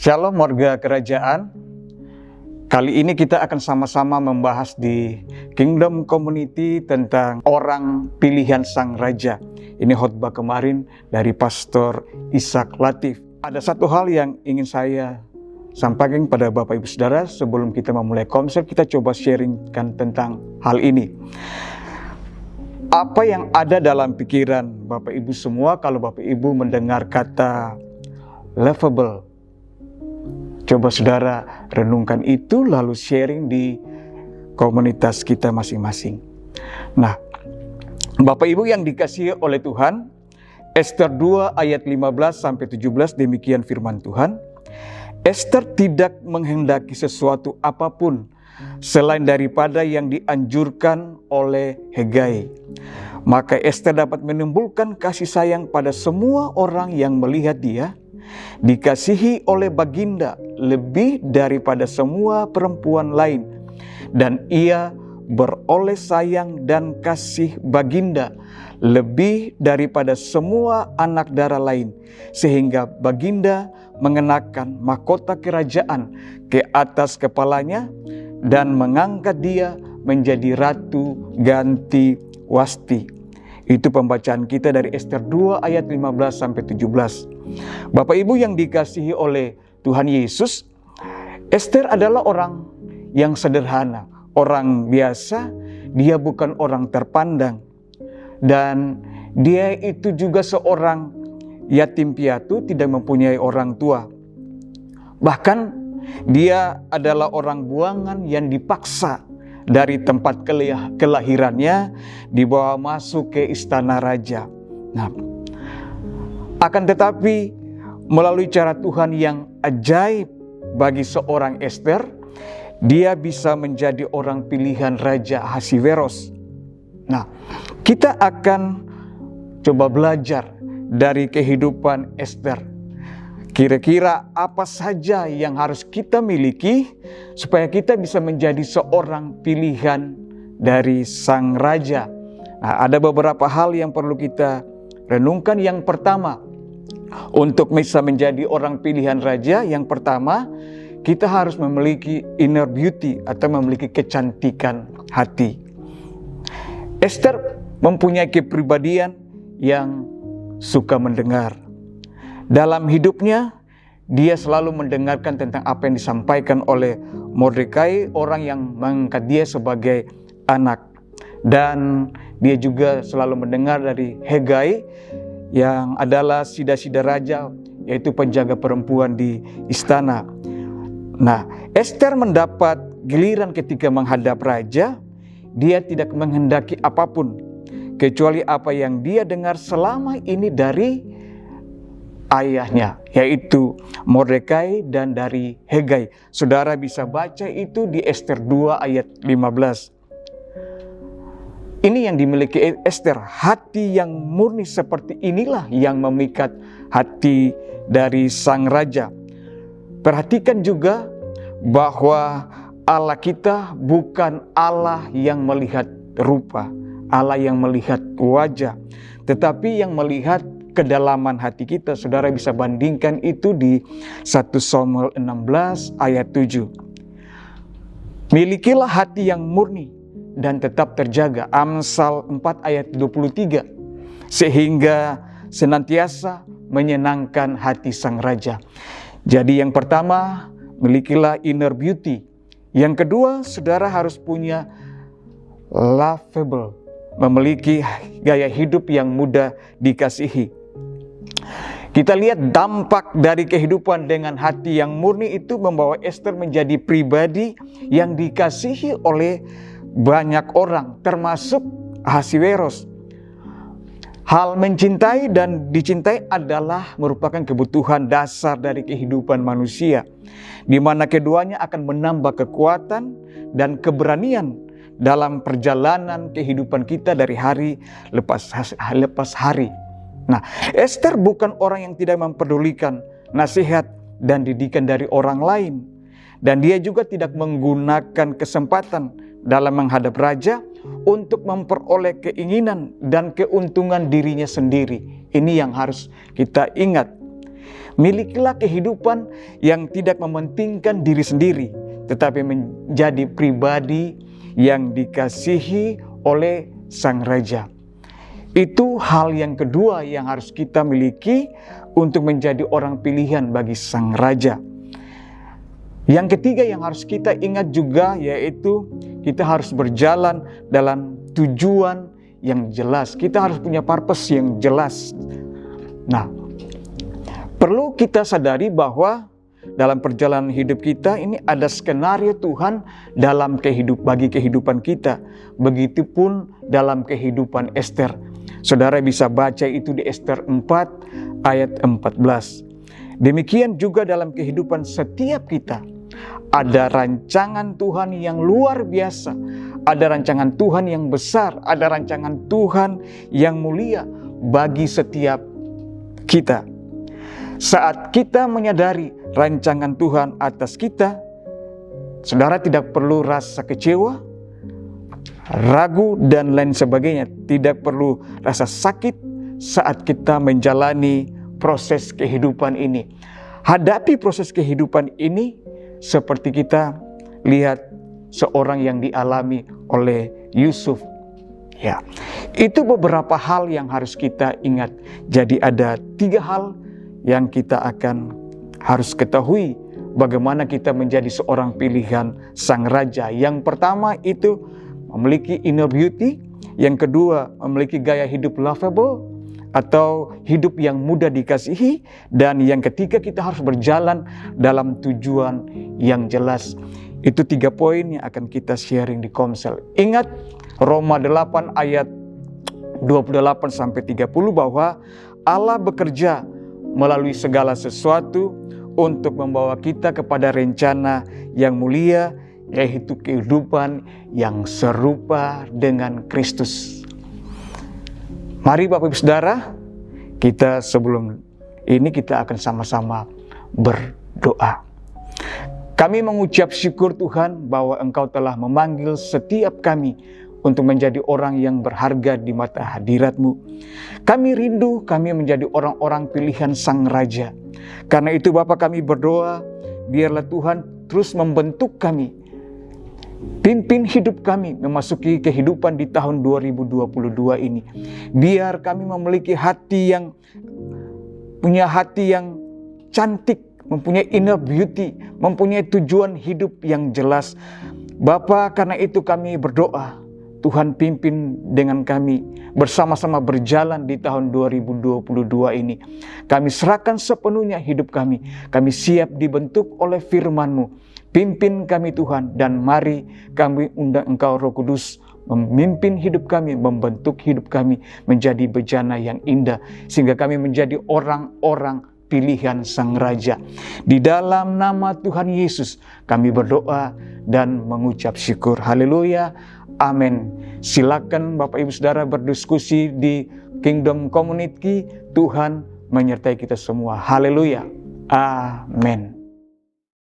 Shalom warga kerajaan. Kali ini kita akan sama-sama membahas di Kingdom Community tentang orang pilihan Sang Raja. Ini khotbah kemarin dari Pastor Ishak Latif. Ada satu hal yang ingin saya sampaikan pada Bapak Ibu Saudara sebelum kita memulai konsep, kita coba sharingkan tentang hal ini. Apa yang ada dalam pikiran Bapak Ibu semua kalau Bapak Ibu mendengar kata lovable? Coba saudara renungkan itu lalu sharing di komunitas kita masing-masing. Nah, Bapak Ibu yang dikasihi oleh Tuhan, Ester 2 ayat 15-17 demikian firman Tuhan. Ester tidak menghendaki sesuatu apapun selain daripada yang dianjurkan oleh Hegai. Maka Ester dapat menimbulkan kasih sayang pada semua orang yang melihat dia dikasihi oleh Baginda lebih daripada semua perempuan lain, dan ia beroleh sayang dan kasih Baginda lebih daripada semua anak darah lain, sehingga Baginda mengenakan mahkota kerajaan ke atas kepalanya dan mengangkat dia menjadi ratu ganti Wasti. Itu pembacaan kita dari Ester 2 ayat 15-17. Bapak Ibu yang dikasihi oleh Tuhan Yesus, Ester adalah orang yang sederhana, orang biasa, dia bukan orang terpandang. Dan dia itu juga seorang yatim piatu, tidak mempunyai orang tua. Bahkan dia adalah orang buangan yang dipaksa dari tempat kelahirannya dibawa masuk ke istana raja. Nah, akan tetapi melalui cara Tuhan yang ajaib bagi seorang Ester, dia bisa menjadi orang pilihan Raja Ahasiweros. Nah, kita akan coba belajar dari kehidupan Ester. Kira-kira apa saja yang harus kita miliki supaya kita bisa menjadi seorang pilihan dari Sang Raja. Nah, ada beberapa hal yang perlu kita renungkan. Yang pertama, untuk bisa menjadi orang pilihan Raja, yang pertama, kita harus memiliki inner beauty atau memiliki kecantikan hati. Ester mempunyai kepribadian yang suka mendengar. Dalam hidupnya, dia selalu mendengarkan tentang apa yang disampaikan oleh Mordekai, orang yang mengangkat dia sebagai anak. Dan dia juga selalu mendengar dari Hegai, yang adalah sida-sida raja, yaitu penjaga perempuan di istana. Nah, Ester mendapat giliran ketika menghadap raja, dia tidak menghendaki apapun, kecuali apa yang dia dengar selama ini dari ayahnya, yaitu Mordekai dan dari Hegai. Saudara bisa baca itu di Ester 2 ayat 15. Ini yang dimiliki Ester, hati yang murni seperti inilah yang memikat hati dari Sang Raja. Perhatikan juga bahwa Allah kita bukan Allah yang melihat rupa, Allah yang melihat wajah, tetapi yang melihat kedalaman hati kita. Saudara bisa bandingkan itu di 1 Samuel 16 ayat 7. Milikilah hati yang murni dan tetap terjaga. Amsal 4 ayat 23. Sehingga senantiasa menyenangkan hati Sang Raja. Jadi yang pertama, milikilah inner beauty. Yang kedua, saudara harus punya lovable, memiliki gaya hidup yang mudah dikasihi. Kita lihat dampak dari kehidupan dengan hati yang murni itu membawa Ester menjadi pribadi yang dikasihi oleh banyak orang, termasuk Ahasiweros. Hal mencintai dan dicintai adalah merupakan kebutuhan dasar dari kehidupan manusia, di mana keduanya akan menambah kekuatan dan keberanian dalam perjalanan kehidupan kita dari hari lepas hari. Nah, Ester bukan orang yang tidak mempedulikan nasihat dan didikan dari orang lain. Dan dia juga tidak menggunakan kesempatan dalam menghadap raja untuk memperoleh keinginan dan keuntungan dirinya sendiri. Ini yang harus kita ingat. Milikilah kehidupan yang tidak mementingkan diri sendiri, tetapi menjadi pribadi yang dikasihi oleh Sang Raja. Itu hal yang kedua yang harus kita miliki untuk menjadi orang pilihan bagi Sang Raja. Yang ketiga yang harus kita ingat juga yaitu kita harus berjalan dalam tujuan yang jelas. Kita harus punya purpose yang jelas. Nah, perlu kita sadari bahwa dalam perjalanan hidup kita ini ada skenario Tuhan dalam bagi kehidupan kita. Begitupun dalam kehidupan Ester. Saudara bisa baca itu di Ester 4 ayat 14. Demikian juga dalam kehidupan setiap kita. Ada rancangan Tuhan yang luar biasa. Ada rancangan Tuhan yang besar. Ada rancangan Tuhan yang mulia bagi setiap kita. Saat kita menyadari rancangan Tuhan atas kita, saudara tidak perlu rasa kecewa, ragu, dan lain sebagainya. Tidak perlu rasa sakit saat kita menjalani proses kehidupan ini. Hadapi proses kehidupan ini seperti kita lihat seorang yang dialami oleh Yusuf. Ya, itu beberapa hal yang harus kita ingat. Jadi ada 3 hal yang kita akan harus ketahui bagaimana kita menjadi seorang pilihan Sang Raja. Yang pertama itu memiliki inner beauty. Yang kedua memiliki gaya hidup lovable atau hidup yang mudah dikasihi. Dan yang ketiga kita harus berjalan dalam tujuan yang jelas. Itu 3 poin yang akan kita sharing di Komsel. Ingat Roma 8 ayat 28-30 bahwa Allah bekerja melalui segala sesuatu untuk membawa kita kepada rencana yang mulia, yaitu kehidupan yang serupa dengan Kristus. Mari Bapak Ibu Saudara, kita sebelum ini kita akan sama-sama berdoa. Kami mengucap syukur Tuhan bahwa Engkau telah memanggil setiap kami untuk menjadi orang yang berharga di mata hadirat-Mu. Kami rindu kami menjadi orang-orang pilihan Sang Raja. Karena itu Bapa, kami berdoa, biarlah Tuhan terus membentuk kami. Pimpin hidup kami memasuki kehidupan di tahun 2022 ini. Biar kami memiliki punya hati yang cantik, mempunyai inner beauty, mempunyai tujuan hidup yang jelas. Bapa, karena itu kami berdoa, Tuhan pimpin dengan kami bersama-sama berjalan di tahun 2022 ini. Kami serahkan sepenuhnya hidup kami. Kami siap dibentuk oleh firman-Mu. Pimpin kami Tuhan, dan mari kami undang Engkau Roh Kudus memimpin hidup kami, membentuk hidup kami menjadi bejana yang indah. Sehingga kami menjadi orang-orang pilihan Sang Raja. Di dalam nama Tuhan Yesus kami berdoa dan mengucap syukur. Haleluya. Amin. Silakan Bapak Ibu Saudara berdiskusi di Kingdom Community. Tuhan menyertai kita semua. Haleluya. Amin.